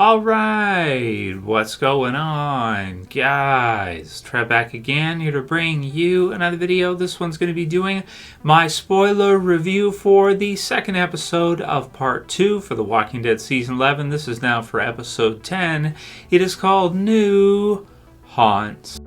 Alright, what's going on, guys? Trev back again, here to bring you another video. This one's going to be doing my spoiler review for the second episode of part 2 for The Walking Dead Season 11. This is now for episode 10. It is called New Haunts.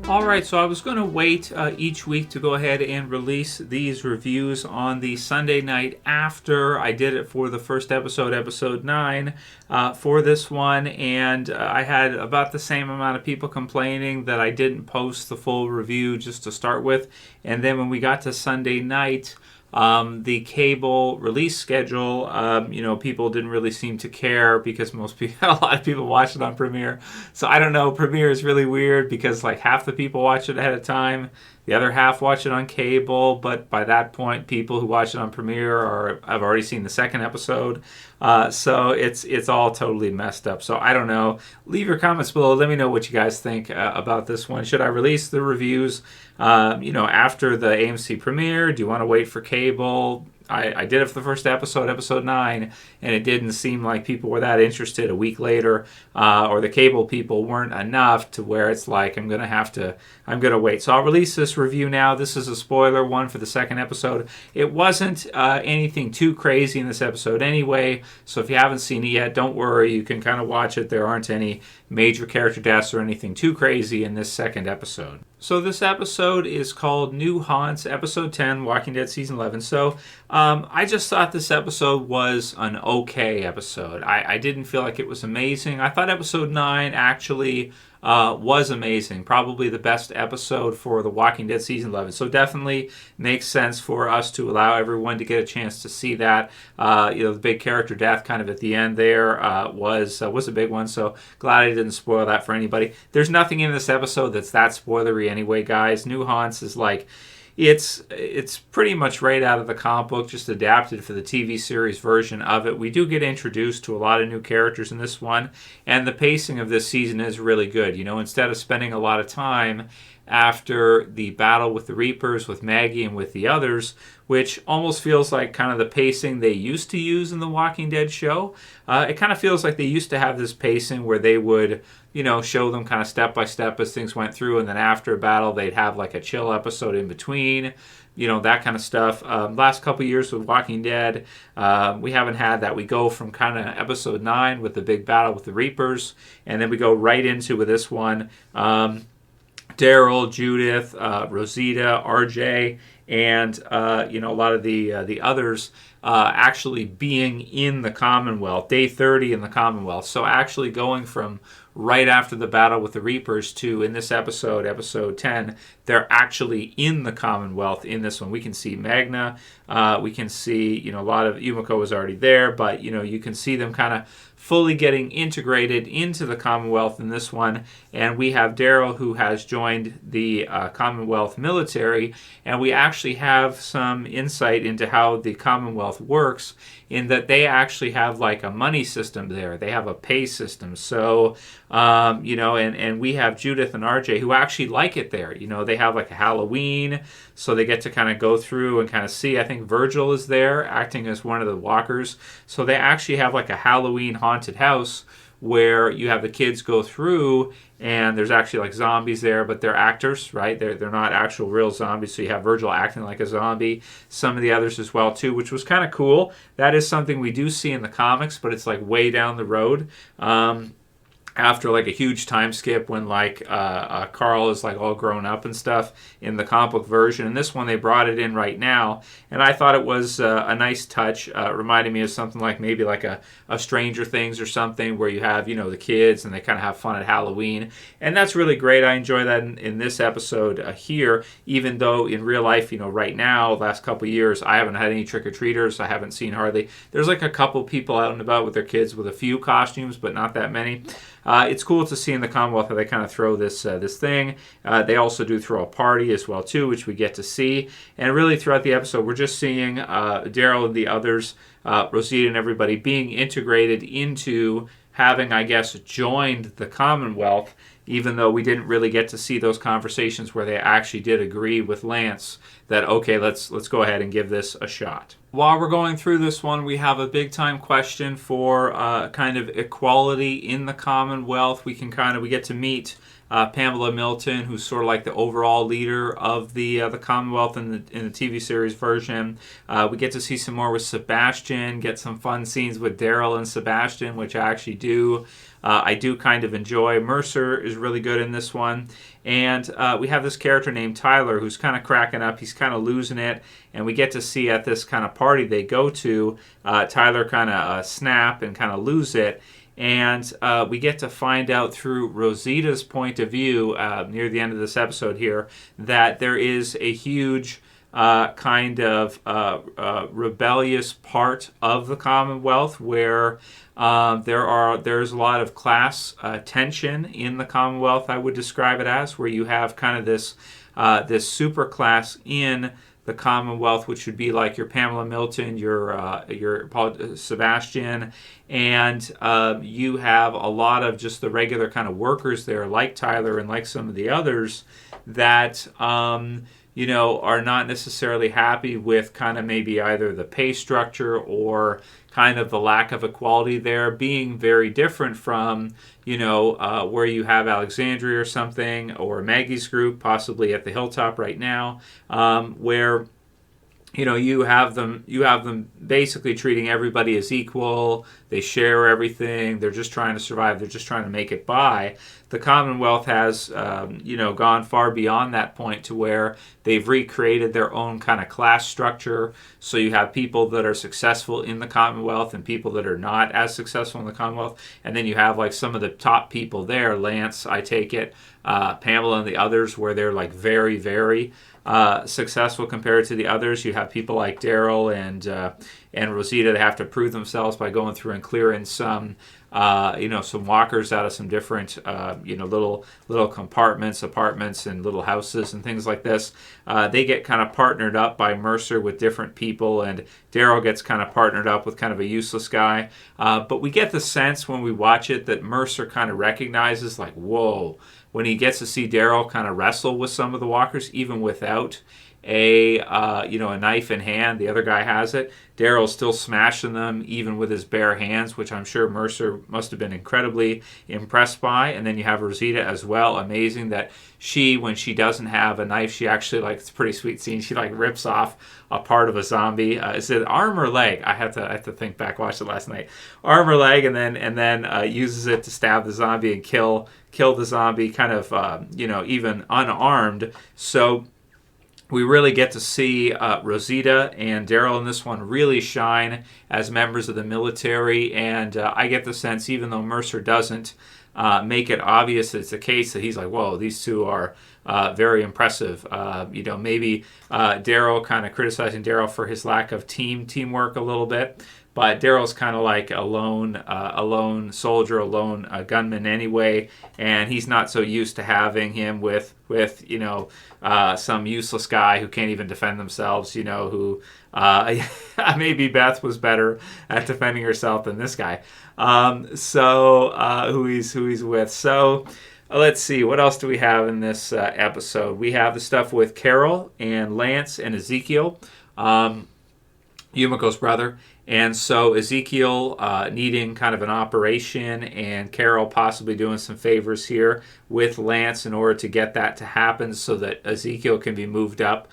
Alright, so I was going to wait each week to go ahead and release these reviews on the Sunday night after I did it for the first episode, episode 9, for this one, and I had about the same amount of people complaining that I didn't post the full review just to start with, and then when we got to Sunday night, the cable release schedule, people didn't really seem to care because a lot of people watch it on Premiere. So I don't know, Premiere is really weird because like half the people watch it ahead of time, the other half watch it on cable, but by that point, people who watch it on Premiere have already seen the second episode. So it's all totally messed up. So I don't know. Leave your comments below. Let me know what you guys think about this one. Should I release the reviews, after the AMC premiere? Do you want to wait for cable? I did it for the first episode, episode 9, and it didn't seem like people were that interested a week later, or the cable people weren't enough to where it's like I'm going to wait. So I'll release this review now. This is a spoiler one for the second episode. It wasn't anything too crazy in this episode anyway, so if you haven't seen it yet, don't worry. You can kind of watch it. There aren't any major character deaths or anything too crazy in this second episode. So this episode is called New Haunts, episode 10, Walking Dead season 11. So I just thought this episode was an okay episode. I didn't feel like it was amazing. I thought episode 9 actually was amazing. Probably the best episode for The Walking Dead season 11. So definitely makes sense for us to allow everyone to get a chance to see that. The big character death kind of at the end there was a big one. So glad I didn't spoil that for anybody. There's nothing in this episode that's that spoilery anyway, guys. New Haunts is like, it's pretty much right out of the comic book, just adapted for the TV series version of it. We do get introduced to a lot of new characters in this one, and the pacing of this season is really good. Instead of spending a lot of time after the battle with the Reapers, with Maggie, and with the others, which almost feels like kind of the pacing they used to use in the Walking Dead show. It kind of feels like they used to have this pacing where they would, show them kind of step by step as things went through, and then after a battle, they'd have like a chill episode in between, that kind of stuff. Last couple years with Walking Dead, we haven't had that. We go from kind of episode 9 with the big battle with the Reapers, and then we go right into with this one, Daryl, Judith, Rosita, RJ, and a lot of the others actually being in the Commonwealth, day 30 in the Commonwealth. So actually going from right after the battle with the Reapers to, in this episode, episode 10, they're actually in the Commonwealth in this one. We can see Magna, we can see, a lot of, Yumiko was already there, but, you can see them kind of fully getting integrated into the Commonwealth in this one. And we have Daryl, who has joined the Commonwealth military, and we actually have some insight into how the Commonwealth works, in that they actually have like a money system there. They have a pay system. So, and we have Judith and RJ who actually like it there. They have like a Halloween, so they get to kind of go through and kind of see. I think Virgil is there acting as one of the walkers. So they actually have like a Halloween haunted house where you have the kids go through, and there's actually like zombies there, but they're actors, right? They're not actual real zombies, so you have Virgil acting like a zombie. Some of the others as well, too, which was kind of cool. That is something we do see in the comics, but it's like way down the road. After like a huge time skip when like Carl is like all grown up and stuff in the comic book version. In this one, they brought it in right now, and I thought it was a nice touch. Reminded me of something like maybe like a Stranger Things or something, where you have, the kids and they kind of have fun at Halloween, and that's really great. I enjoy that in this episode here, even though in real life, right now, last couple of years, I haven't had any trick-or-treaters. I haven't seen hardly. There's like a couple people out and about with their kids with a few costumes, but not that many. It's cool to see in the Commonwealth how they kind of throw this thing. They also do throw a party as well, too, which we get to see. And really throughout the episode, we're just seeing Daryl and the others, Rosita and everybody, being integrated into having, I guess, joined the Commonwealth even though we didn't really get to see those conversations where they actually did agree with Lance that, okay, let's go ahead and give this a shot. While we're going through this one, we have a big time question for kind of equality in the Commonwealth. We get to meet Pamela Milton, who's sort of like the overall leader of the Commonwealth in the TV series version. We get to see some more with Sebastian, get some fun scenes with Daryl and Sebastian, which I actually do. I do kind of enjoy. Mercer is really good in this one. And we have this character named Tyler who's kind of cracking up. He's kind of losing it. And we get to see at this kind of party they go to, Tyler kind of snap and kind of lose it. And we get to find out through Rosita's point of view near the end of this episode here that there is a huge kind of rebellious part of the Commonwealth where there's a lot of class tension in the Commonwealth, I would describe it as, where you have kind of this super class in the Commonwealth, which would be like your Pamela Milton, your Paul Sebastian, and you have a lot of just the regular kind of workers there, like Tyler and like some of the others, that are not necessarily happy with kind of maybe either the pay structure or kind of the lack of equality there, being very different from where you have Alexandria or something, or Maggie's group, possibly at the Hilltop right now, where you have them basically treating everybody as equal. They share everything. They're just trying to survive. They're just trying to make it by. The Commonwealth has gone far beyond that point to where they've recreated their own kind of class structure. So you have people that are successful in the Commonwealth and people that are not as successful in the Commonwealth. And then you have like some of the top people there, Lance, I take it, Pamela and the others, where they're like very, very successful compared to the others. You have people like Daryl and Rosita that have to prove themselves by going through and clearing some walkers out of some different little compartments, apartments, and little houses and things like this. They get kind of partnered up by Mercer with different people, and Daryl gets kind of partnered up with kind of a useless guy. But we get the sense when we watch it that Mercer kind of recognizes, like, whoa, when he gets to see Daryl kind of wrestle with some of the walkers, even without a knife in hand. The other guy has it. Daryl's still smashing them even with his bare hands, which I'm sure Mercer must have been incredibly impressed by. And then you have Rosita as well. Amazing that when she doesn't have a knife, she actually, like, it's a pretty sweet scene. She like rips off a part of a zombie. Is it arm or leg? I have to think back. Watched it last night. Arm or leg, and then uses it to stab the zombie and kill the zombie, kind of even unarmed. So we really get to see Rosita and Daryl in this one really shine as members of the military, and I get the sense, even though Mercer doesn't make it obvious it's the case, that he's like, whoa, these two are very impressive. Maybe Daryl kind of criticizing Daryl for his lack of teamwork a little bit. But Daryl's kind of like a lone soldier, a lone gunman anyway, and he's not so used to having him with some useless guy who can't even defend themselves. Who maybe Beth was better at defending herself than this guy. Who he's with. So let's see, what else do we have in this episode? We have the stuff with Carol and Lance and Ezekiel, Yumiko's brother. And so Ezekiel needing kind of an operation, and Carol possibly doing some favors here with Lance in order to get that to happen so that Ezekiel can be moved up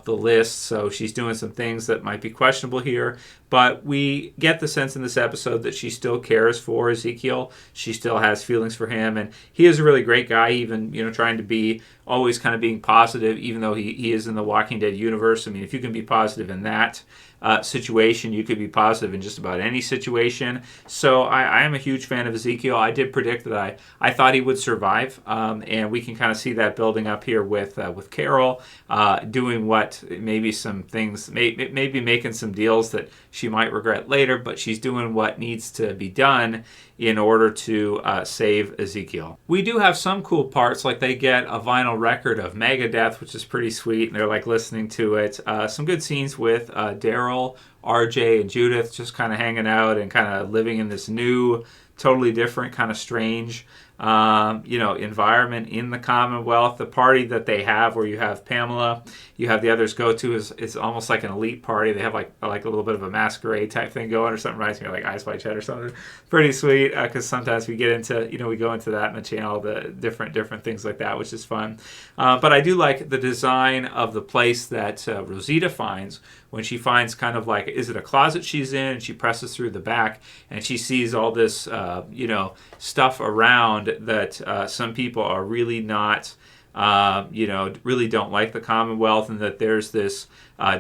the list. So she's doing some things that might be questionable here. But we get the sense in this episode that she still cares for Ezekiel. She still has feelings for him. And he is a really great guy, even, trying to be always kind of being positive, even though he is in the Walking Dead universe. I mean, if you can be positive in that situation, you could be positive in just about any situation. So I am a huge fan of Ezekiel. I did predict that I thought he would survive, and we can kind of see that building up here with Carol doing what maybe some things, maybe making some deals that she might regret later, but she's doing what needs to be done in order to save Ezekiel. We do have some cool parts, like they get a vinyl record of Megadeth, which is pretty sweet, and they're like listening to it. Some good scenes with Daryl, RJ, and Judith just kind of hanging out and kind of living in this new, totally different, kind of strange environment in the Commonwealth. The party that they have, where you have Pamela, you have the others go to, is almost like an elite party. They have like a little bit of a masquerade type thing going, or something. Reminds me of like Eyes Wide Shut or something. Pretty sweet, because sometimes we get into, we go into that in the channel, the different things like that, which is fun. But I do like the design of the place that Rosita finds when she finds kind of like, is it a closet she's in? And she presses through the back and she sees all this, stuff around that some people are really not, really don't like the Commonwealth, and that there's this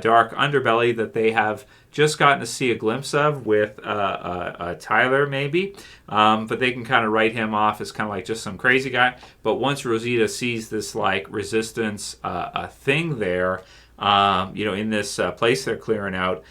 dark underbelly that they have just gotten to see a glimpse of with Tyler, maybe. But they can kind of write him off as kind of like just some crazy guy. But once Rosita sees this like resistance thing there, in this place they're clearing out,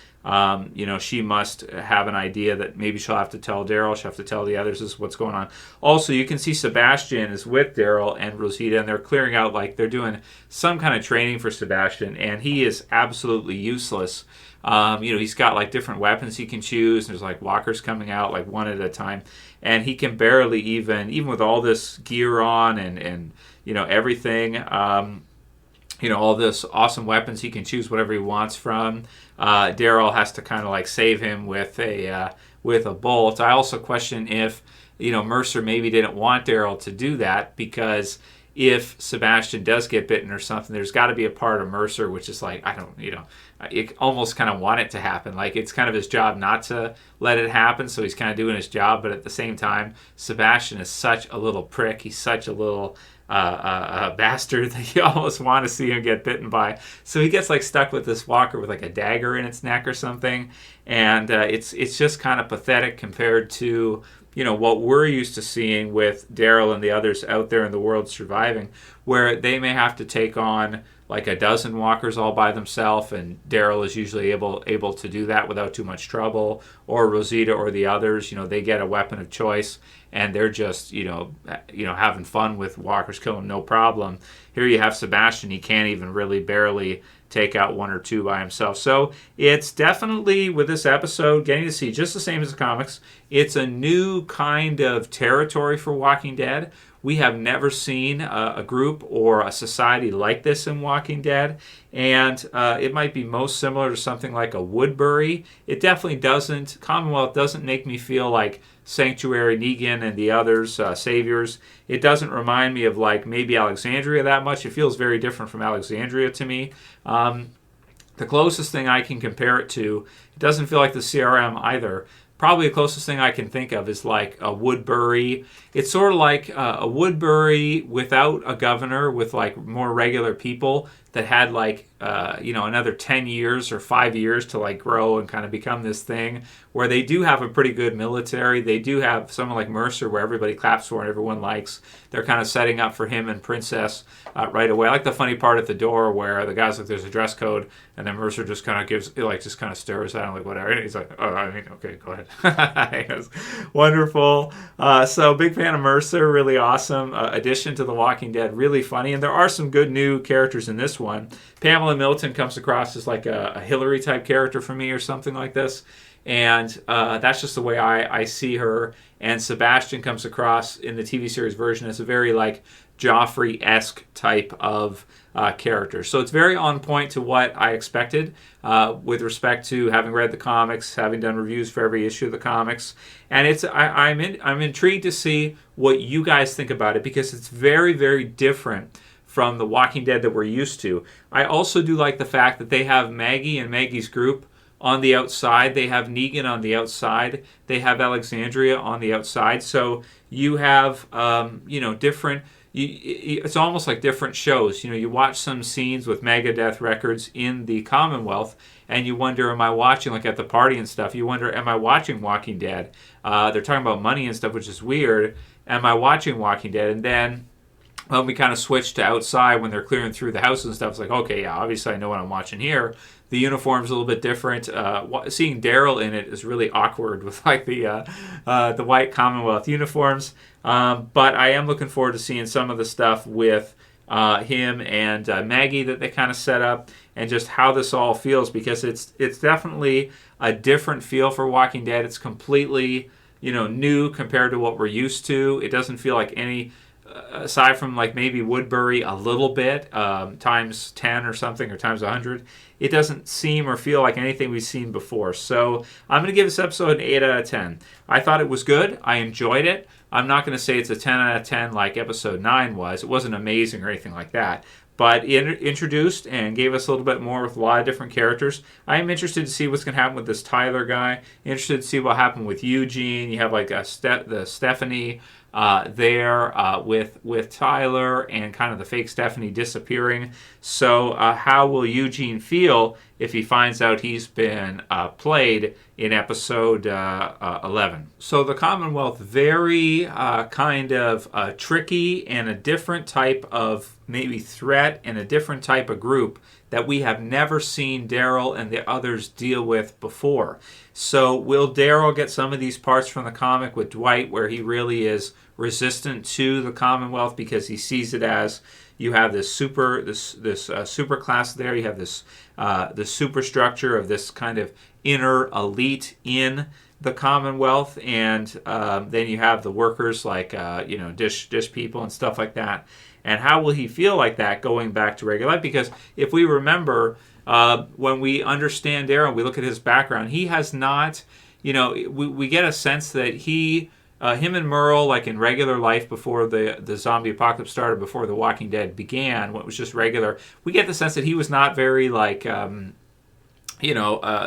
she must have an idea that maybe she'll have to tell Daryl, she'll have to tell the others this is what's going on. Also, you can see Sebastian is with Daryl and Rosita, and they're clearing out, like they're doing some kind of training for Sebastian, and he is absolutely useless. He's got like different weapons he can choose. There's like walkers coming out like one at a time, and he can barely even with all this gear on and everything, all this awesome weapons he can choose whatever he wants from. Daryl has to kind of like save him with a bolt. I also question if Mercer maybe didn't want Daryl to do that, because if Sebastian does get bitten or something, there's got to be a part of Mercer which is like, I don't, you almost kind of want it to happen. Like it's kind of his job not to let it happen, so he's kind of doing his job. But at the same time, Sebastian is such a little prick. He's such a little bastard that you almost want to see him get bitten by. So he gets like stuck with this walker with like a dagger in its neck or something, and it's just kind of pathetic compared to what we're used to seeing with Daryl and the others out there in the world surviving, where they may have to take on like a dozen walkers all by themselves, and Daryl is usually able to do that without too much trouble, or Rosita or the others, they get a weapon of choice and they're just having fun with walkers, killing them no problem. Here you have Sebastian, he can't even really barely take out one or two by himself. So it's definitely, with this episode, getting to see just the same as the comics. It's a new kind of territory for Walking Dead. We have never seen a group or a society like this in Walking Dead, and it might be most similar to something like a Woodbury. It definitely doesn't, Commonwealth doesn't make me feel like Sanctuary, Negan, and the others, Saviors. It doesn't remind me of like maybe Alexandria that much. It feels very different from Alexandria to me. The closest thing I can compare it to, it doesn't feel like the CRM either. Probably the closest thing I can think of is like a Woodbury. It's sort of like a Woodbury without a governor, with like more regular people that had like another 10 years or 5 years to like grow and kind of become this thing, where they do have a pretty good military. They do have someone like Mercer where everybody claps for and everyone likes. They're kind of setting up for him and Princess right away. I like the funny part at the door where the guy's like, there's a dress code, and then Mercer just kind of just kind of stares at him like, whatever. And he's like, oh, I mean, okay, go ahead. It was wonderful. So big fan of Mercer, really awesome addition to The Walking Dead, really funny. And there are some good new characters in this one. Pamela Milton comes across as like a Hillary type character for me, or something like this. And that's just the way I see her. And Sebastian comes across in the TV series version as a very like Joffrey-esque type of character. So it's very on point to what I expected with respect to having read the comics, having done reviews for every issue of the comics. And I'm intrigued to see what you guys think about it, because it's very, very different from The Walking Dead that we're used to. I also do like the fact that they have Maggie and Maggie's group on the outside. They have Negan on the outside. They have Alexandria on the outside. So you have, different... it's almost like different shows. You watch some scenes with Megadeth records in the Commonwealth, and you wonder, am I watching, like at the party and stuff, you wonder, am I watching Walking Dead? They're talking about money and stuff, which is weird. Am I watching Walking Dead? And then when we kind of switch to outside when they're clearing through the houses and stuff, it's like, okay, yeah, obviously I know what I'm watching here. The uniform's a little bit different. Seeing Daryl in it is really awkward with like the white Commonwealth uniforms. But I am looking forward to seeing some of the stuff with him and Maggie that they kind of set up, and just how this all feels, because it's definitely a different feel for Walking Dead. It's completely new compared to what we're used to. It doesn't feel like any, aside from like maybe Woodbury a little bit, times 10 or something, or times 100. It doesn't seem or feel like anything we've seen before. So I'm going to give this episode an 8 out of 10. I thought it was good. I enjoyed it. I'm not going to say it's a 10 out of 10 like episode 9 was. It wasn't amazing or anything like that. But it introduced and gave us a little bit more with a lot of different characters. I am interested to see what's going to happen with this Tyler guy. Interested to see what happened with Eugene. You have like the Stephanie there with Tyler, and kind of the fake Stephanie disappearing. So how will Eugene feel if he finds out he's been played in episode 11? So the Commonwealth, very kind of tricky, and a different type of maybe threat, and a different type of group that we have never seen Daryl and the others deal with before. So will Daryl get some of these parts from the comic with Dwight, where he really is resistant to the Commonwealth because he sees it as, you have this super class there, you have this superstructure of this kind of inner elite in the Commonwealth, and then you have the workers like dish people and stuff like that. And how will he feel like that going back to regular life? Because if we remember, when we understand Daryl, we look at his background, he has not, we get a sense that him and Merle, like in regular life before the zombie apocalypse started, before The Walking Dead began, when it was just regular, we get the sense that he was not very that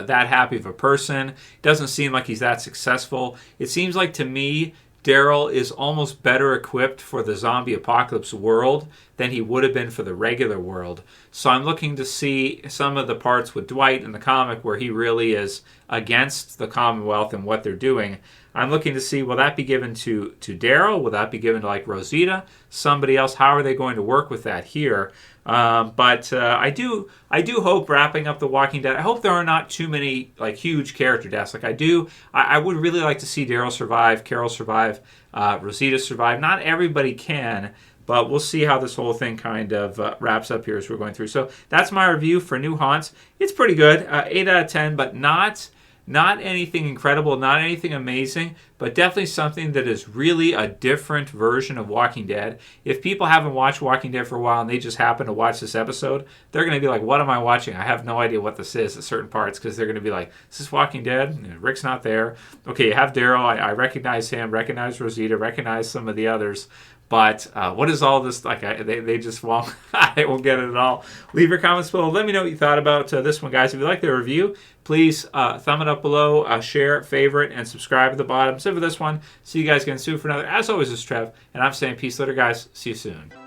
happy of a person. Doesn't seem like he's that successful. It seems like, to me, Daryl is almost better equipped for the zombie apocalypse world than he would have been for the regular world. So I'm looking to see some of the parts with Dwight in the comic where he really is against the Commonwealth and what they're doing. I'm looking to see, will that be given to Daryl? Will that be given to like Rosita? Somebody else? How are they going to work with that here? But I do hope, wrapping up The Walking Dead, I hope there are not too many like huge character deaths. Like I would really like to see Daryl survive, Carol survive, Rosita survive. Not everybody can, but we'll see how this whole thing kind of wraps up here as we're going through. So that's my review for New Haunts. It's pretty good, 8 out of 10, but not anything incredible, not anything amazing, but definitely something that is really a different version of Walking Dead. If people haven't watched Walking Dead for a while and they just happen to watch this episode, they're going to be like, what am I watching? I have no idea what this is at certain parts, because they're going to be like, is this Walking Dead? Rick's not there. Okay, you have Daryl. I recognize him, recognize Rosita, recognize some of the others. But what is all this? Like, they just won't. I won't get it at all. Leave your comments below. Let me know what you thought about this one, guys. If you like the review, please thumb it up below, share, favorite, and subscribe at the bottom. So for this one, see you guys again soon for another. As always, this is Trev, and I'm saying peace later, guys. See you soon.